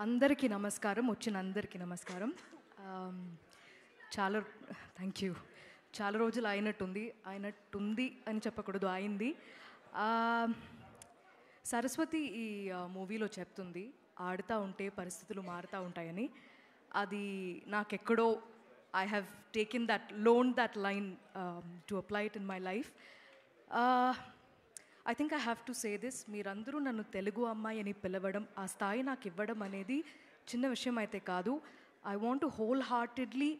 అందరికీ నమస్కారం. వచ్చిన అందరికీ నమస్కారం. చాలా థ్యాంక్ యూ. చాలా రోజులు అయినట్టుంది అని చెప్పకూడదు, అయింది. సరస్వతి ఈ మూవీలో చెప్తుంది, ఆడుతూ ఉంటే పరిస్థితులు మారుతూ ఉంటాయని. అది నాకెక్కడో I have taken that line to apply it in my life. I think I have to say this, మీరందరూ నన్ను తెలుగు అమ్మాయి అని పిలవడం, ఆ స్థాయి నాకు ఇవ్వడం అనేది చిన్న విషయం అయితే కాదు. I want to wholeheartedly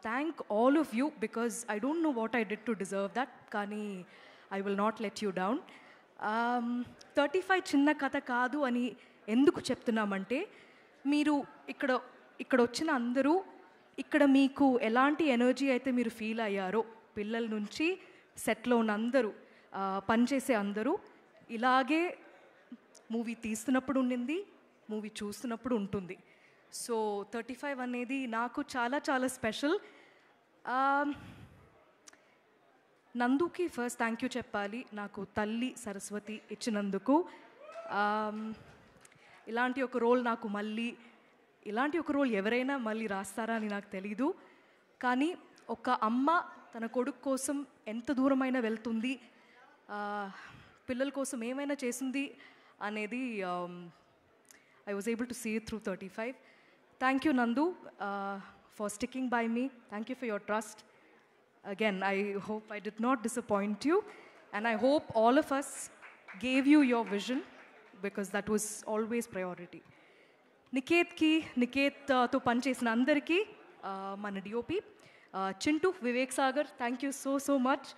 thank all of you because I don't know what I did to deserve that, కానీ I will not let you down. 35 చిన్న కథ కాదు అని ఎందుకు చెప్తున్నామంటే, మీరు ఇక్కడ వచ్చిన అందరూ, ఇక్కడ మీకు ఎలాంటి ఎనర్జీ అయితే మీరు ఫీల్ అయ్యారో, పిల్లల నుంచి సెట్లో ఉన్న అందరూ, పనిచేసే అందరూ, ఇలాగే మూవీ తీస్తున్నప్పుడు ఉండింది, మూవీ చూస్తున్నప్పుడు ఉంటుంది. సో 35 అనేది నాకు చాలా చాలా స్పెషల్. నందుకి ఫస్ట్ థ్యాంక్ యూ చెప్పాలి, నాకు తల్లి సరస్వతి ఇచ్చినందుకు. ఇలాంటి ఒక రోల్ నాకు ఇలాంటి ఒక రోల్ ఎవరైనా మళ్ళీ రాస్తారా అని నాకు తెలీదు. కానీ ఒక అమ్మ తన కొడుకు కోసం ఎంత దూరమైనా వెళ్తుంది, పిల్లల కోసం ఏమైనా చేసింది అనేది I was able to see it through 35. Thank you, Nandu, for sticking by me. Thank you for your trust. Again, I hope I did not disappoint you, and I hope all of us gave you your vision, because that was always priority. నికేత్తో పనిచేసిన అందరికీ, మన DOP Chintu, Vivek Sagar, thank you so much.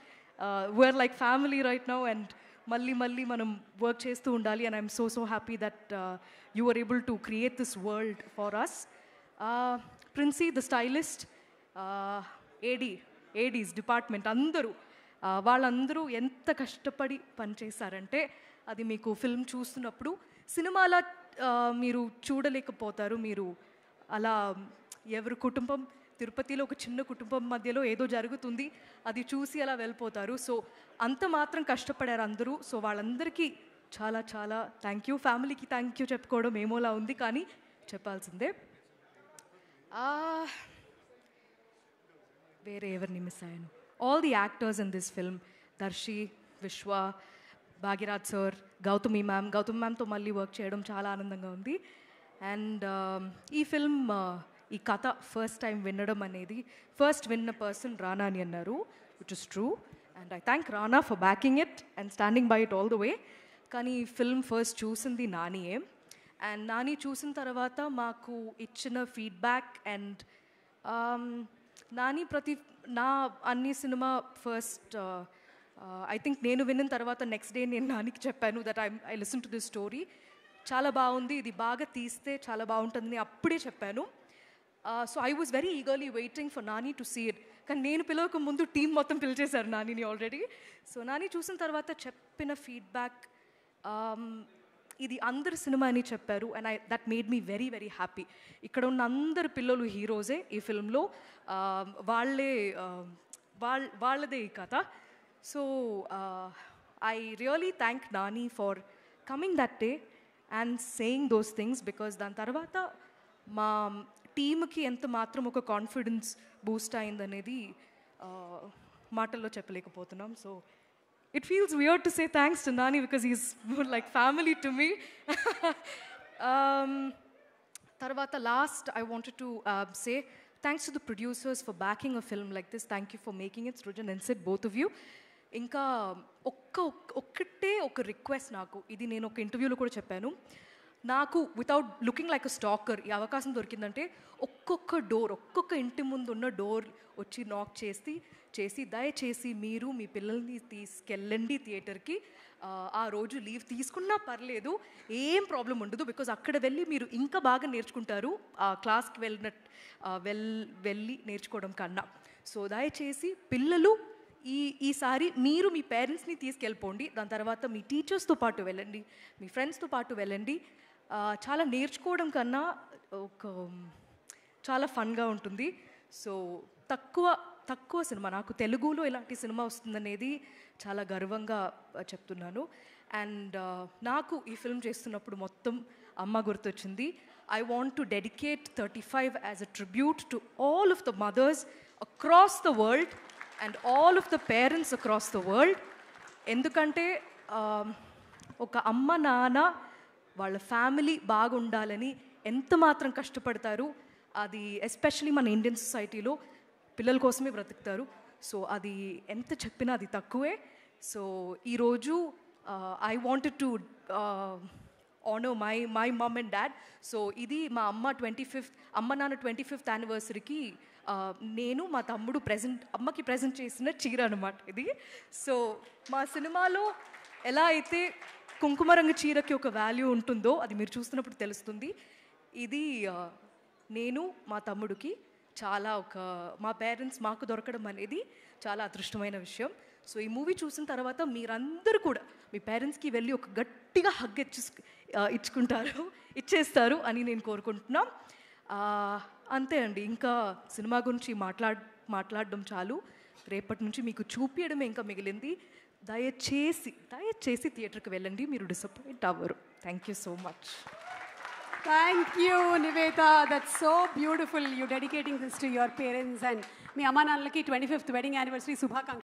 We are like family right now, and మళ్ళీ మనం work చేస్తూ ఉండాలి. And I'm so happy that you are able to create this world for us. Princy the stylist, ADs department అందరూ, వాళ్ళందరూ ఎంత కష్టపడి పనిచేశారంటే అది మీకు ఫిల్మ్ చూస్తున్నప్పుడు సినిమాల మీరు చూడలేకపోతారు. మీరు అలా ఎవరి కుటుంబం, తిరుపతిలో ఒక చిన్న కుటుంబం మధ్యలో ఏదో జరుగుతుంది, అది చూసి అలా వెళ్ళిపోతారు. సో అంత మాత్రం కష్టపడారు అందరూ. సో వాళ్ళందరికీ చాలా చాలా థ్యాంక్ యూ. ఫ్యామిలీకి థ్యాంక్ యూ చెప్పుకోవడం ఏమోలా ఉంది, కానీ చెప్పాల్సిందే. వేరే ఎవరిని మిస్ అయ్యాను? All the actors in this film, Darshi, Vishwa, Bhagyaraj sir, Gautami మ్యామ్తో మళ్ళీ వర్క్ చేయడం చాలా ఆనందంగా ఉంది. అండ్ ఈ ఫిల్మ్, ఈ కథ ఫస్ట్ టైం వినడం అనేది, ఫస్ట్ విన్న పర్సన్ రానా అని అన్నారు, which is true. And I thank Rana for backing it and standing by it all the way. కానీ ఈ ఫిల్మ్ ఫస్ట్ చూసింది నానియే. అండ్ నాని చూసిన తర్వాత మాకు ఇచ్చిన ఫీడ్బ్యాక్, అండ్ నాని నా అన్ని సినిమా ఫస్ట్ ఐ థింక్ నేను విన్న తర్వాత నెక్స్ట్ డే నేను నానికి చెప్పాను that I listen to this story, చాలా బాగుంది, ఇది బాగా తీస్తే చాలా బాగుంటుంది అప్పుడే చెప్పాను. So I was very eagerly waiting for Nani to see it. కానీ నేను పిలవక ముందు టీం మొత్తం పిలిచేశారు నానిని ఆల్రెడీ. సో నాని చూసిన తర్వాత చెప్పిన ఫీడ్బ్యాక్, ఇది అందరి సినిమా అని చెప్పారు. And that made me very very happy. ఇక్కడ ఉన్న అందరు పిల్లలు హీరోసే ఈ ఫిల్మ్లో, వాళ్ళదే ఈ కథ. So I really thank Nani for coming that day and saying those things, because దాని తర్వాత మా టీమ్కి ఎంత మాత్రం ఒక కాన్ఫిడెన్స్ బూస్ట్ అయిందనేది మాటల్లో చెప్పలేకపోతున్నాం. So it feels weird to say thanks to Nani because he's more like family to me. Tarvata last, I wanted to say thanks to the producers for backing a film like this. Thank you for making it, Srujan and Sid, both of you. ఇంకా ఒక్కటే ఒక request, నాకు ఇది నేను ఒక ఇంటర్వ్యూలో కూడా చెప్పాను, నాకు వితౌట్ లుకింగ్ లైక్ అ స్టాకర్ ఈ అవకాశం దొరికిందంటే ఒక్కొక్క ఇంటి ముందు ఉన్న డోర్ వచ్చి నాక్ చేసి దయచేసి మీరు మీ పిల్లల్ని తీసుకెళ్ళండి థియేటర్కి. ఆ రోజు లీవ్ తీసుకున్నా పర్లేదు, ఏం ప్రాబ్లం ఉండదు, బికాజ్ అక్కడ వెళ్ళి మీరు ఇంకా బాగా నేర్చుకుంటారు ఆ క్లాస్కి వెళ్ళి నేర్చుకోవడం కన్నా. సో దయచేసి పిల్లలు ఈసారి మీరు మీ పేరెంట్స్ని తీసుకెళ్ళిపోండి, దాని తర్వాత మీ టీచర్స్తో పాటు వెళ్ళండి, మీ ఫ్రెండ్స్తో పాటు వెళ్ళండి. చాలా నేర్చుకోవడం కన్నా చాలా ఫన్గా ఉంటుంది. సో తక్కువ సినిమా, నాకు తెలుగులో ఇలాంటి సినిమా వస్తుందనేది చాలా గర్వంగా చెప్తున్నాను. అండ్ నాకు ఈ ఫిల్మ్ చేస్తున్నప్పుడు మొత్తం అమ్మ గుర్తొచ్చింది. I want to dedicate 35 as a tribute to all of the mothers across the world and all of the parents across the world. ఎందుకంటే ఒక అమ్మ నాన్న వాళ్ళ ఫ్యామిలీ బాగుండాలని ఎంత మాత్రం కష్టపడతారు. అది ఎస్పెషలీ మన ఇండియన్ సొసైటీలో పిల్లల కోసమే బ్రతుకుతారు. సో అది ఎంత చెప్పినా అది తక్కువే. సో ఈరోజు I wanted to honour my mum and dad. So ఇది మా అమ్మ నాన్న 25th యానివర్సరీకి నేను మా తమ్ముడు అమ్మకి ప్రజెంట్ చేసిన చీర అనమాట ఇది. సో మా సినిమాలో ఎలా అయితే కుంకుమ రంగు చీరకి ఒక వాల్యూ ఉంటుందో అది మీరు చూస్తున్నప్పుడు తెలుస్తుంది. ఇది నేను మా తమ్ముడికి చాలా మా పేరెంట్స్ మాకు దొరకడం అనేది చాలా అదృష్టమైన విషయం. సో ఈ మూవీ చూసిన తర్వాత మీరందరూ కూడా మీ పేరెంట్స్కి వెళ్ళి ఒక గట్టిగా హగ్ ఇచ్చేస్తారు అని నేను కోరుకుంటున్నాం. అంతే అండి. ఇంకా సినిమా గురించి మాట్లాడడం చాలు. రేపటి నుంచి మీకు చూపించడమే ఇంకా మిగిలింది. దయచేసి థియేటర్కి వెళ్ళండి, మీరు డిసప్పాయింట్ అవ్వరు. Thank you so much. Thank you, Nivetha. That's so beautiful. You dedicating this to your parents and మీ అమ్మా నాన్నలకి 25th wedding anniversary శుభాకాంక్షలు.